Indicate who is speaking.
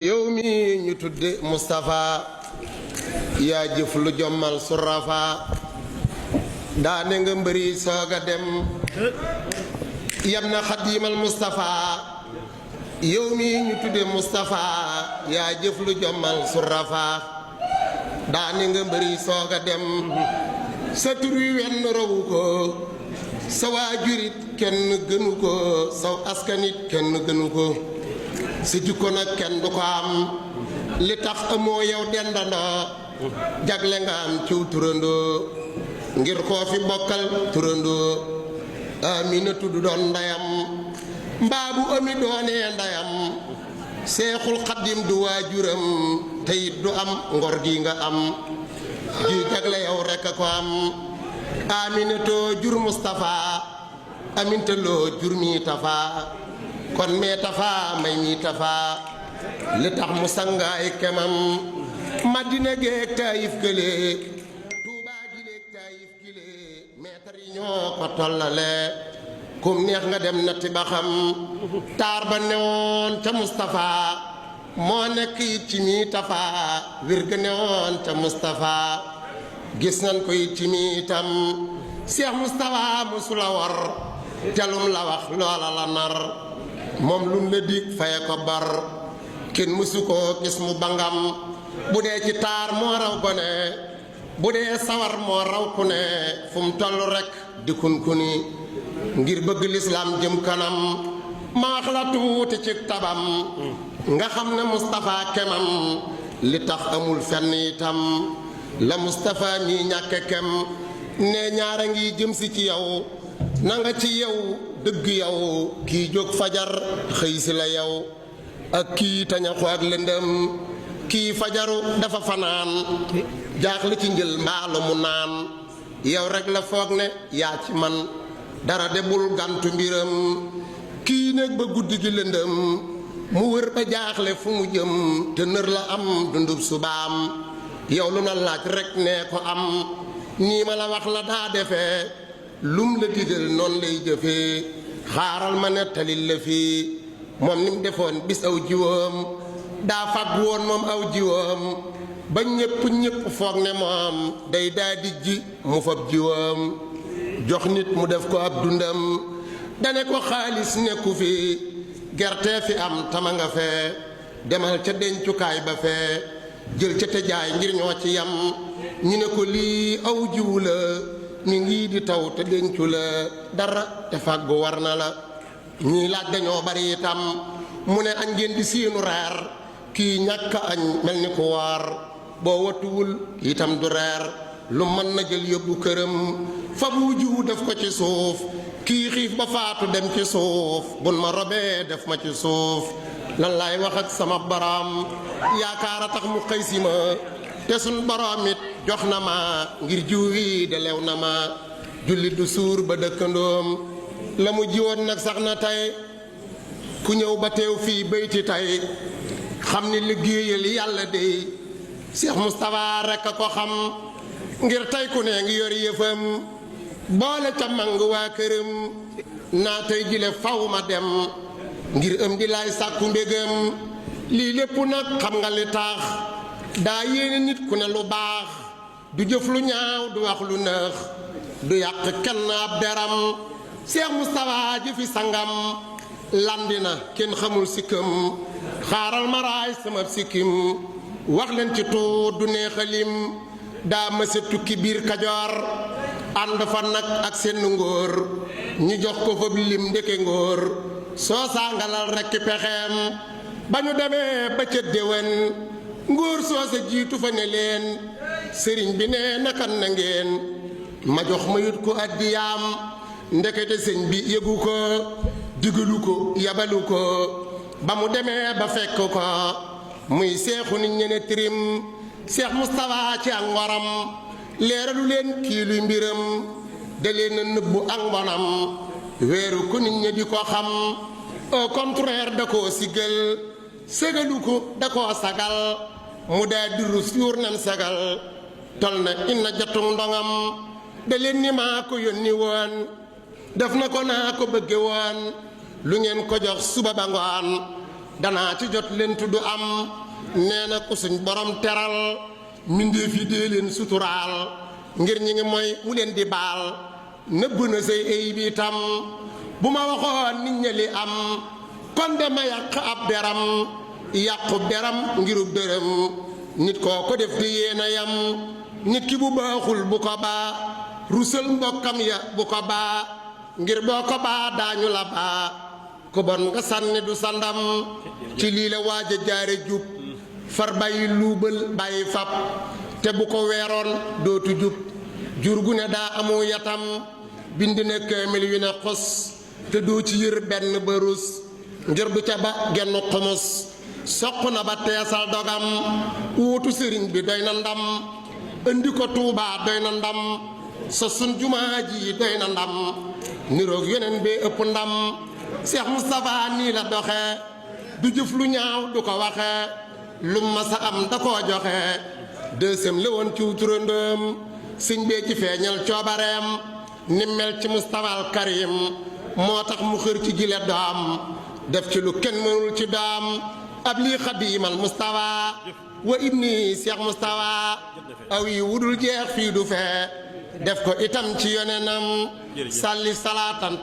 Speaker 1: yow mi ñu tudde Moustapha yaa jëf lu jommal surafa daane nga mbëri sooga dem yam na xadiimal Moustapha yow mi ñu tudde Moustapha yaa jëf lu jommal surafa daane nga mbëri sooga dem sa tur wi wenn rawu ko sa waajurit kenn gënu ko saw askanit kenn gënu ko si jikko nag kenn du ko am li tax amoo yow dendandoo jagle nga am ciw turandoo ngir koo fi bokkal turandoo Amina tudd doon ndeyam mbaa bu ami doonee ndeyam seexul xaddim du waajuram te it du am ngor gi nga am gi jagle yow rekk a ko am Amina too jur Moustapha aminta loo jur mi Tafa kon mee Tafa may mi Tafa li tax mu sangaay kemam Madina géeg Taayif gële Tuubaa gileeg Taayif gile meetar yi ñoo ko tollale kum neex nga dem natti ba xam taar ba newoon ca Moustapha moo nekk it ci mi Tafa wir ga newoon ca Moustapha gis nañ ko it ci mi itam Cheikh Moustapha musula war telum la wax loola la nar moom lum la dig faye ko bar kenn mësu koo gis mu bangam bu dee ci taar moo raw gone bu dee sawar moo raw ku ne fu mu toll rekk di kun-kuni ngir bëgg lislaam jëm kanam ma wax la tuuti ci tabam nga xam ne Moustapha kemam li tax amul fenn itam la Moustapha mi ñàkke kem ne ñaara ngi jëm si ci yow na nga ci yow dëgg yow kii jóg fajar xëy si la yow ak kii tañaxu ak lëndëm kii fajaru dafa fanaan jaaxle ci njël mbaalu mu naan yow rek la foog ne yaa ci man dara de bul gantu mbiram kii néeg ba guddi gi lëndëm mu wër ba jaaxle fu mu jëm te nër la am dundub subaam yow lu na laaj rek nee ko am nii ma la wax la daa defee lum la digal noonu lay jëfee xaaral ma nettalil la fii moom ni mu defoon bis aw jiwoom daa fàgg woon moom aw jiwoom ba ñépp foog ne moom day daa di ji mu fab jiwoom jox nit mu def ko ab dundam dane ko xaalis nekku fi gerte fi am tama nga fee demal ca dencukaay ba fee jël ca te jaay ngir ñoo ci yam ñu ne ko lii aw jiwu la mi ngi di taw te dencu la dara te fàggu war na la ñii laaj dañoo bari itam mu ne añ ngeen di siinu reer kii ñàkk añ mel ni ku waar boo wattuwul itam du reer lu mën na jël yóbbu këram fa bu jiwu def ko ci suuf kii xiif ba faatu dem ci suuf bun ma robee def ma ci suuf lan laay wax ak sama boroom yaakaar a tax mu xëy si ma te sun boroom it jox na ma ngir jiw wi de lew na ma jullit du suur ba dëkkandoom la mu jiwoon nag sax na tey ku ñëw ba teew fii bayti tey xam ni liggéeyal yàlla dey Cheikh Moustapha rekk a ko xam ngir tey ku ne ngi yor yëfam boole ca mang waa këram naa tey jile faw ma dem ngir ëm di laay sàkku mbégam lii lépp nag xam nga li tax daa yéene nit ku ne lu baax du jëf lu ñaaw du wax lu nëx du yàq kenn ab deram Cheikh Moustapha jëfi sangam landi na kenn xamul sikkam xaaral ma raay sama sikkim wax leen ci tuut du neexalim daa mësa tukki biir Kajoor ànd fa nag ak seen ngóor ñu jox ko fa lim ndeke ngóor soo sangalal rekk pexeem ba ñu demee ba ca déwén ngóor soose jiitu fa ne leen sëriñ bi ne nakan na ngeen ma jox ma yut ko addiyaam ndekete sëñ bi yëgu ko digalu ko yabalu ko ba mu demee ba fekk ko muy seexu nit ñene tirim Cheikh Moustapha ci ak ngoram leeralu leen kii luy mbiram da leen a nëbbu ak mbonam weeru ko nit ñi di ko xam au contraire da koo siggal ségalu ko da koo sagal mu daa di rus yuur nan sagal tol na inna jatum ndongam da leen ni maa ko yónni woon def na ko naa ko bëgge woon lu ngeen ko jox suba ba ngoon danaa ci jot leen tudd am nee na ku suñ borom teral mbindéef yi dee leen suturaal ngir ñi ngi mooy mu leen di baal nëbb na say ay bi tam bu ma waxoon nit ñi li am kon de ma yàq ab deram yàqu deram ngirub dërëm nit koo ko def di yéena yam nit ki bu baaxul bu ko baa rusal mbokkam ya bu ko baa ngir boo ko baa daañu la baa ku bon nga sànni du sandam ci lii la waaj a jaare jub far bàyyi luubal bàyyi fab te bu ko weeroon dootu jub jur gu ne daa amu yatam bind na kaamil yu ne xos te doo ci yër benn barus ngir du ca ba genn xumus soq na ba teesal dogam wuutu sëriñ bi doy na ndam indi ko Tuubaa doy na ndam sa sun jumaa ji doy na ndam niroog yeneen bee ëpp ndam Cheikh Moustapha nii la doxe du jëf lu ñaaw du ko waxe lu masa am da koo joxe deuxième la woon ci turandoom sëñ bee ci feeñal coobareem ni mel ci Moustapha al Karim moo tax mu xër ci gile doom def ci lu kenn mënul ci doom ab lii xadiimal Moustapha wa ibni Cheikh Moustapha aw yi wudul jeex fii du fee def ko itam ci yonenam salli salaatan